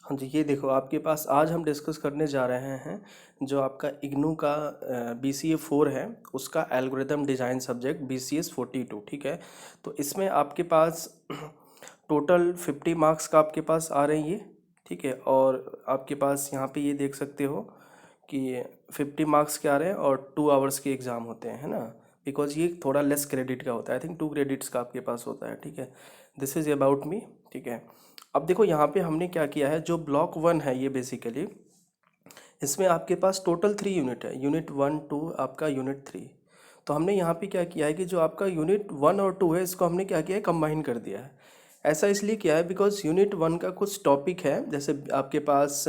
हाँ जी, ये देखो आपके पास आज हम डिस्कस करने जा रहे हैं जो आपका इग्नू का BCA 4 है, उसका एल्गोरिदम डिज़ाइन सब्जेक्ट BCS 42। ठीक है, तो इसमें आपके पास टोटल 50 मार्क्स का आपके पास आ रहे हैं ये। ठीक है, और आपके पास यहाँ पे ये देख सकते हो कि 50 मार्क्स के आ रहे हैं और 2 आवर्स के एग्ज़ाम होते हैं, है ना। बिकॉज ये थोड़ा लेस क्रेडिट का होता है, आई थिंक 2 क्रेडिट्स का आपके पास होता है। ठीक है, दिस इज़ अबाउट मी। ठीक है, अब देखो यहाँ पे हमने क्या किया है, जो ब्लॉक 1 है ये बेसिकली इसमें आपके पास टोटल 3 यूनिट है, यूनिट 1 2 आपका यूनिट 3। तो हमने यहाँ पे क्या किया है कि जो आपका यूनिट 1 और 2 है इसको हमने क्या किया है, कंबाइन कर दिया है। ऐसा इसलिए किया है बिकॉज यूनिट 1 का कुछ टॉपिक है, जैसे आपके पास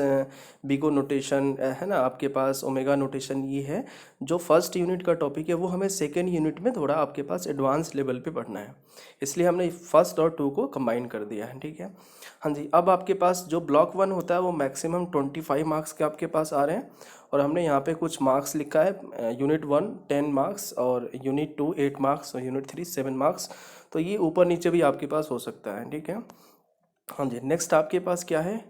बिगो नोटेशन है ना, आपके पास ओमेगा नोटेशन, ये है जो फर्स्ट यूनिट का टॉपिक है, वो हमें सेकेंड यूनिट में थोड़ा आपके पास एडवांस लेवल पे पढ़ना है, इसलिए हमने फर्स्ट और 2 को कंबाइन कर दिया है। ठीक है, हाँ जी। अब आपके पास जो ब्लॉक 1 होता है वो मैक्सिमम 25 मार्क्स के आपके पास आ रहे हैं, और हमने यहाँ पे कुछ मार्क्स लिखा है, यूनिट 1 10 मार्क्स और यूनिट 2 8 मार्क्स और यूनिट 3 7 मार्क्स। तो ये ऊपर नीचे भी आपके पास हो सकता है। ठीक है, हाँ जी। नेक्स्ट आपके पास क्या है,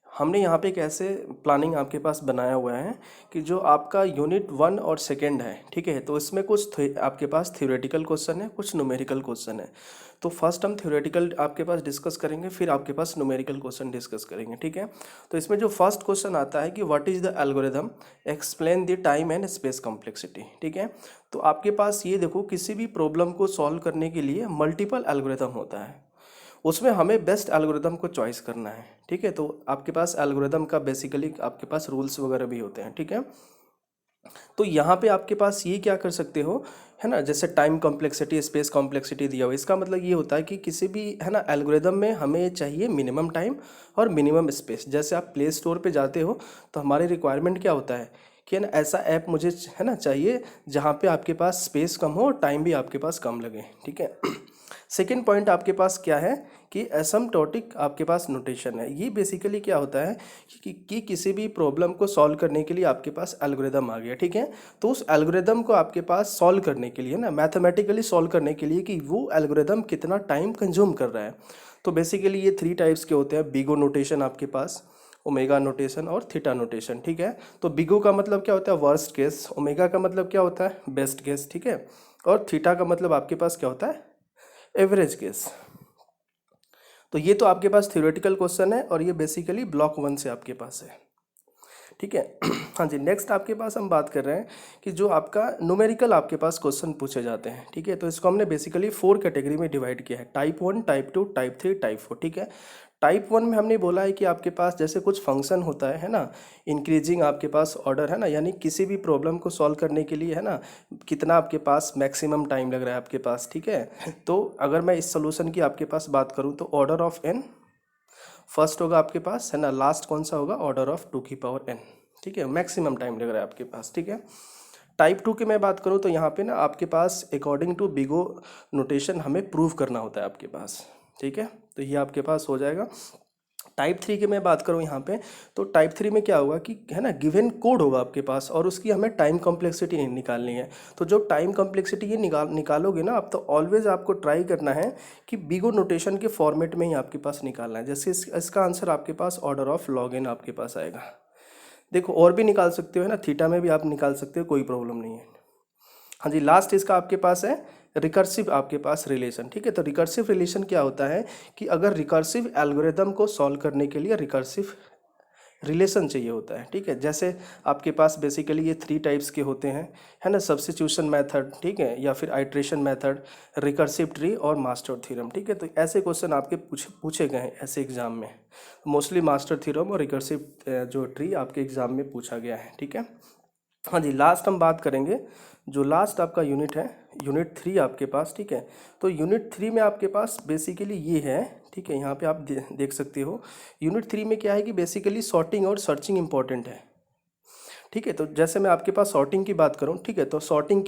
हमने यहाँ पे एक ऐसे प्लानिंग आपके पास बनाया हुआ है कि जो आपका यूनिट 1 और सेकंड है, ठीक है, तो इसमें कुछ आपके पास थ्योरेटिकल क्वेश्चन है, कुछ न्यूमेरिकल क्वेश्चन है। तो फर्स्ट हम थ्योरेटिकल आपके पास डिस्कस करेंगे, फिर आपके पास न्यूमेरिकल क्वेश्चन डिस्कस करेंगे। ठीक है, तो इसमें जो फर्स्ट क्वेश्चन आता है कि what is the algorithm, explain the time and space complexity. ठीक है, तो आपके पास ये देखो, किसी भी प्रॉब्लम को सॉल्व करने के लिए मल्टीपल एल्गोरिदम होता है, उसमें हमें बेस्ट एल्गोरिदम को चॉइस करना है। ठीक है, तो आपके पास एल्गोरिदम का बेसिकली आपके पास रूल्स वगैरह भी होते हैं। ठीक है, तो यहाँ पे आपके पास ये क्या कर सकते हो, है ना, जैसे टाइम कॉम्प्लेक्सिटी स्पेस कॉम्प्लेक्सिटी दिया हुआ, इसका मतलब ये होता है कि किसी भी, है ना, एल्गोरिदम में हमें चाहिए मिनिमम टाइम और मिनिमम स्पेस। जैसे आप प्ले स्टोर पे जाते हो तो हमारी रिक्वायरमेंट क्या होता है कि, है ना, ऐसा ऐप मुझे, है ना, चाहिए जहाँ पे आपके पास स्पेस कम हो और टाइम भी आपके पास कम लगे। ठीक है, सेकेंड पॉइंट आपके पास क्या है कि एसिम्प्टोटिक आपके पास नोटेशन है। ये बेसिकली क्या होता है कि किसी भी प्रॉब्लम को सॉल्व करने के लिए आपके पास एल्गोरिदम आ गया। ठीक है, तो उस एल्गोरिदम को आपके पास सॉल्व करने के लिए ना, मैथमेटिकली सॉल्व करने के लिए कि वो एल्गोरिदम कितना टाइम कंज्यूम कर रहा है। तो बेसिकली ये 3 टाइप्स के होते हैं, बिगो नोटेशन आपके पास, ओमेगा नोटेशन और थीटा नोटेशन। ठीक है, तो बिगो का मतलब क्या होता है, वर्स्ट केस, ओमेगा का मतलब क्या होता है, बेस्ट केस। ठीक है, और थीटा का मतलब आपके पास क्या होता है, एवरेज केस। तो ये तो आपके पास थ्योरेटिकल क्वेश्चन है और ये बेसिकली ब्लॉक 1 से आपके पास है। ठीक है, हाँ जी। नेक्स्ट आपके पास हम बात कर रहे हैं कि जो आपका न्यूमेरिकल आपके पास क्वेश्चन पूछे जाते हैं। ठीक है, तो इसको हमने बेसिकली 4 कैटेगरी में डिवाइड किया है, टाइप 1 टाइप 2 टाइप 3 टाइप 4। ठीक है, टाइप 1 में हमने बोला है कि आपके पास जैसे कुछ फंक्शन होता है ना, इंक्रीजिंग आपके पास ऑर्डर, है ना, यानी किसी भी प्रॉब्लम को सॉल्व करने के लिए, है ना, कितना आपके पास मैक्सिमम टाइम लग रहा है आपके पास। ठीक है, तो अगर मैं इस सोल्यूशन की आपके पास बात करूँ तो ऑर्डर ऑफ एन फर्स्ट होगा आपके पास, है ना, लास्ट कौन सा होगा, ऑर्डर ऑफ 2n। ठीक है, मैक्सिमम टाइम लग रहा है आपके पास। ठीक है, टाइप 2 की मैं बात करूँ तो यहाँ पे ना आपके पास अकॉर्डिंग टू बिगो नोटेशन हमें प्रूव करना होता है आपके पास। ठीक है, तो ये आपके पास हो जाएगा। टाइप 3 की मैं बात करूँ यहाँ पे, तो टाइप 3 में क्या होगा कि, है ना, गिवन कोड होगा आपके पास और उसकी हमें टाइम कॉम्प्लेक्सिटी निकालनी है। तो जो टाइम कॉम्प्लेक्सिटी ये निकालोगे ना आप, तो ऑलवेज आपको ट्राई करना है कि बिगो नोटेशन के फॉर्मेट में ही आपके पास निकालना है। जैसे इसका आंसर आपके पास ऑर्डर ऑफ लॉग एन आपके पास आएगा। देखो और भी निकाल सकते हो, है ना, थीटा में भी आप निकाल सकते हो, कोई प्रॉब्लम नहीं है। हाँ जी, लास्ट इसका आपके पास है रिकर्सिव आपके पास रिलेशन। ठीक है, तो रिकर्सिव रिलेशन क्या होता है कि अगर रिकर्सिव एल्गोरिदम को सॉल्व करने के लिए रिकर्सिव रिलेशन चाहिए होता है। ठीक है, जैसे आपके पास बेसिकली ये 3 टाइप्स के होते हैं, है ना, सब्स्टिट्यूशन मेथड, ठीक है, या फिर आइट्रेशन मेथड, रिकर्सिव ट्री और मास्टर थ्योरम। ठीक है, तो ऐसे क्वेश्चन आपके पूछे गए हैं ऐसे एग्जाम में, मोस्टली मास्टर थ्योरम और रिकर्सिव जो ट्री आपके एग्जाम में पूछा गया है। ठीक है, हाँ जी। लास्ट हम बात करेंगे, जो लास्ट आपका यूनिट है यूनिट 3 आपके पास। ठीक है, तो यूनिट 3 में आपके पास बेसिकली ये है। ठीक है, यहाँ पे आप देख सकते हो यूनिट 3 में क्या है कि बेसिकली सॉर्टिंग और सर्चिंग इंपॉर्टेंट है। ठीक है, तो जैसे मैं आपके पास सॉर्टिंग की बात करूँ, ठीक है, तो सॉर्टिंग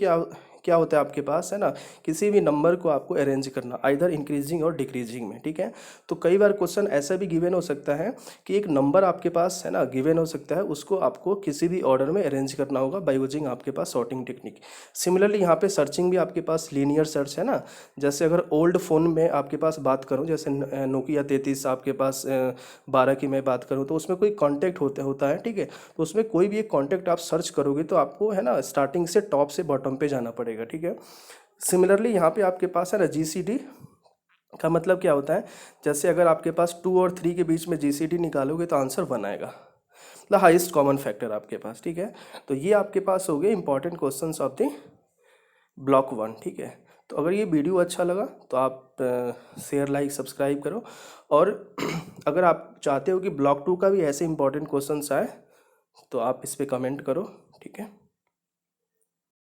क्या होता है आपके पास, है ना, किसी भी नंबर को आपको अरेंज करना आइदर इंक्रीजिंग और डिक्रीजिंग में, ठीक है। तो कई बार क्वेश्चन ऐसा भी गिवन हो सकता है कि एक नंबर आपके पास, है ना, गिवन हो सकता है, उसको आपको किसी भी ऑर्डर में अरेंज करना होगा बाय यूजिंग आपके पास सॉर्टिंग टेक्निक। सिमिलरली यहाँ पे सर्चिंग भी आपके पास लीनियर सर्च है ना। जैसे अगर ओल्ड फ़ोन में आपके पास बात करूँ, जैसे नोकिया 33 आपके पास 12 की मैं बात करूँ, तो उसमें कोई कॉन्टैक्ट होता है, ठीक है। तो उसमें कोई भी एक कॉन्टैक्ट आप सर्च करोगे तो आपको, है ना, स्टार्टिंग से टॉप से बॉटम पे जाना पड़ेगा, ठीक है। सिमिलरली यहाँ पे आपके पास है ना GCD का मतलब क्या होता है, जैसे अगर आपके पास 2 और 3 के बीच में GCD निकालोगे तो आंसर 1 आएगा, मतलब हाईएस्ट कॉमन फैक्टर आपके पास, ठीक है। तो ये आपके पास हो गए important questions of the block 1, ठीक है। तो अगर ये वीडियो अच्छा लगा तो आप शेयर लाइक सब्सक्राइब करो, और अगर आप चाहते हो कि ब्लॉक 2 का भी ऐसे इंपॉर्टेंट क्वेश्चंस आए तो आप इस पर कमेंट करो, ठीक है।